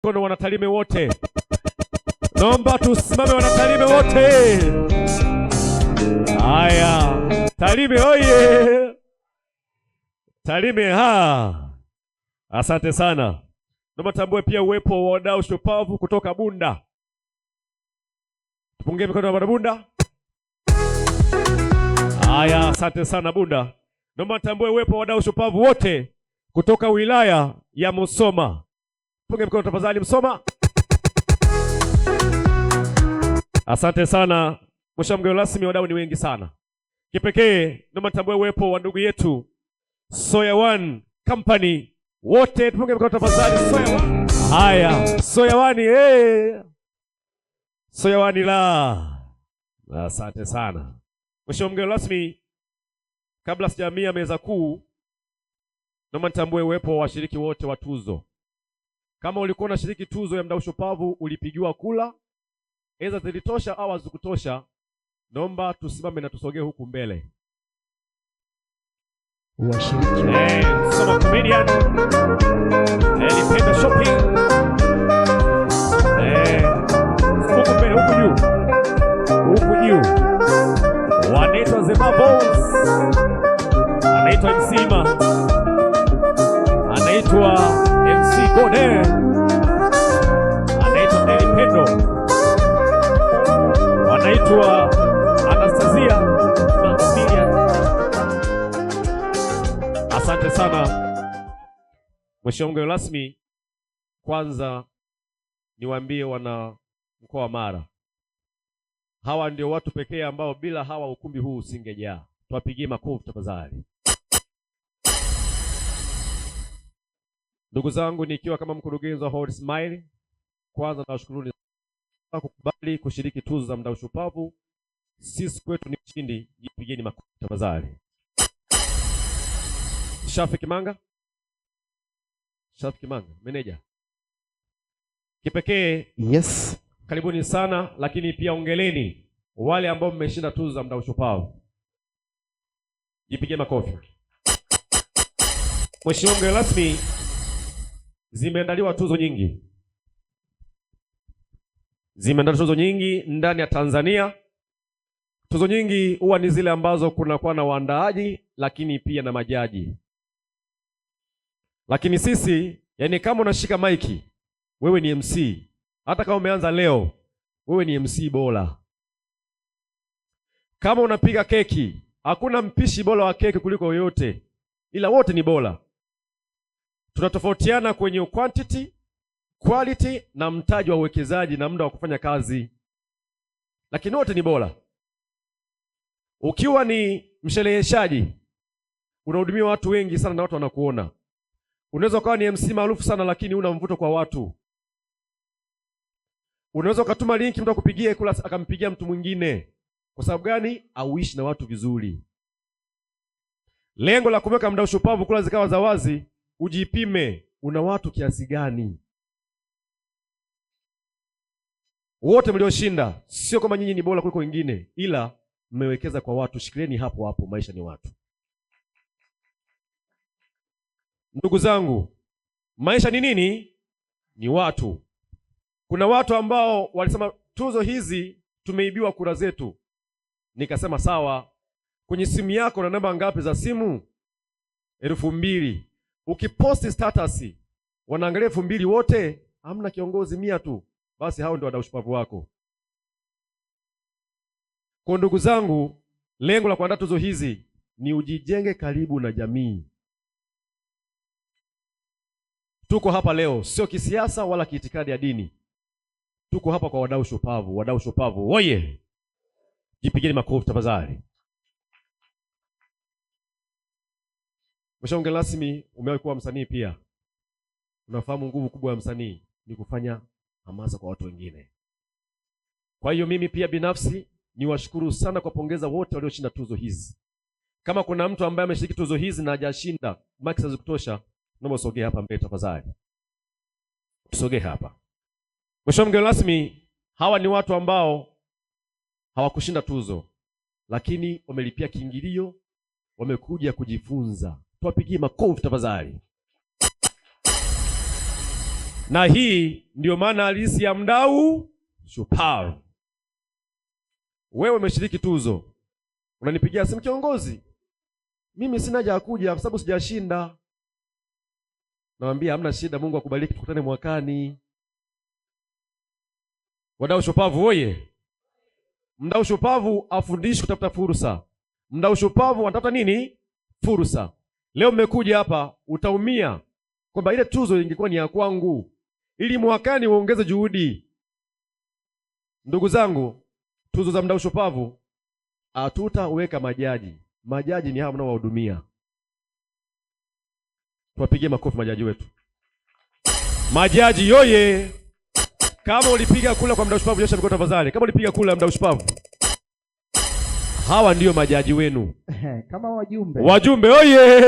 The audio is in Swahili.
Kono wanatalime wote. Naomba tusimame wanatalime wote. Haya, Talime oye. Talime ha. Asante sana. Naomba tambue pia uwepo wa wadau shupavu kutoka Bunda. Tupungie mikono wa Bunda. Haya, asante sana Bunda. Naomba tambue uwepo wa wadau shupavu wote kutoka wilaya ya Musoma. Punge mkono tafadhali Musoma. Asante sana. Mheshimiwa mgeni rasmi, wadau ni wengi sana. Kipekee naomba tambue uwepo wa ndugu yetu Soya One Company. Wote tupunge mkono tafadhali Soya One. Haya, Soya One Soya One la. Asante sana. Mheshimiwa mgeni rasmi, kabla sijamia meza kuu, naomba nitambue uwepo wa washiriki wote wa tuzo. Kama ulikuwa unashiriki tuzo ya mdau shupavu, ulipigiwa kula, eza zilitosha au hazikutosha, naomba tusimame na tusogee huku mbele. Washiriki Soma comedian Elipenda Shopping huku mbele, huku juu wanaitwa Zema Boss, anaitwa Msima, anaitwa MC Gode, anaitwa Elipendo, anaitwa Anastasia Maximilian. Asante sana Mheshimiwa mgeni rasmi. Kwanza niwaambie wana mkoa wa Mara, hawa ndio watu pekee ambao bila hawa ukumbi huu usingejaa. Tuwapigie makofi tafadhali. Ndugu zangu, nikiwa kama mkurugenzi wa Holy Smile, kwanza nawashukuruni kwa kukubali kushiriki tuzo za mdau shupavu. Sisi kwetu ni ushindi, jipigeni makofi tafadhali. Shafiki Manga, meneja. Kipekee yes, karibuni sana, lakini pia ongeleni wale ambao mmeshinda tuzo za mdau shupavu. Jipige makofi. Mheshimiwa mgeni rasmi, zimeandaliwa tuzo nyingi ndani ya Tanzania. Tuzo nyingi huwa ni zile ambazo kunakuwa na waandaaji lakini pia na majaji. Lakini sisi, yani kama unashika maiki, wewe ni MC. Hata kama umeanza leo, wewe ni MC bora. Kama unapiga keki, hakuna mpishi bora wa keki kuliko yoyote, ila wote ni bora. Tunatofautiana kwenye quantity, quality na mtaji wa uwekezaji na muda wa kufanya kazi, lakini wote ni bora. Ukiwa ni mshereheshaji, unahudumia watu wengi sana na watu wanakuona. Unaweza ukawa ni MC maarufu sana lakini una mvuto kwa watu. Unaweza ukatuma linki mtu akupigie kula akampigia mtu mwingine. Kwa sababu gani? Auishi na watu vizuri. Lengo la kumweka mdau shupavu kula zikawa za wazi, ujipime una watu kiasi gani. Wote mlioshinda sio kama nyinyi ni bora kuliko wengine, ila mmewekeza kwa watu. Shikilieni hapo hapo, maisha ni watu. Ndugu zangu, maisha ni nini? Ni watu. Kuna watu ambao walisema tuzo hizi tumeibiwa kura zetu. Nikasema sawa, kwenye simu yako na namba ngapi za simu? 2000. Ukiposti status wanaangalia 2000 wote, hamna kiongozi 100 tu, basi hao ndio wadau shupavu wako. Kwa ndugu zangu, lengo la kuandaa tuzo hizi ni ujijenge karibu na jamii. Tuko hapa leo sio kisiasa wala kiitikadi ya dini. Tuko hapa kwa wadau shupavu. Wadau shupavu oye! Jipigeni makofi tafadhali. Mheshimiwa mgeni rasmi, umewahi kuwa msanii pia. Unafahamu nguvu kubwa ya msanii ni kufanya hamasa kwa watu wengine. Kwa hiyo mimi pia binafsi niwashukuru sana kwa pongeza wote walioshinda tuzo hizi. Kama kuna mtu ambaye ameshiriki tuzo hizi na hajashinda, maksi hazikutosha, naomba usogee hapa mbele tafadhali. Tusogee hapa. Mheshimiwa mgeni rasmi, hawa ni watu ambao hawakushinda tuzo, lakini wamelipia kiingilio, wamekuja kujifunza. Tuwapigie makofi tafadhali. Na hii ndio maana halisi ya mdau shupavu. Wewe umeshiriki tuzo, unanipigia simu, kiongozi, mimi sina haja ya kuja kwa sababu sijashinda. Naambia hamna shida, Mungu akubariki, tukutane mwakani. Wadau shupavu oye! Mdau shupavu afundishi kutafuta fursa. Mdau shupavu anatafuta nini? Fursa. Leo mmekuja hapa, utaumia kwamba ile tuzo ingekuwa ni ya kwangu, ili mwakani uongeze juhudi. Ndugu zangu, tuzo za mdau shupavu hatutaweka majaji. Majaji ni hao mnaowahudumia. Tuwapigie makofi majaji wetu. Majaji yoye! Kama ulipiga kula kwa mdau shupavu, nyosha mikono tafadhali. Kama ulipiga kula mdau shupavu, hawa ndio majaji wenu. Kama wajumbe. Wajumbe oye!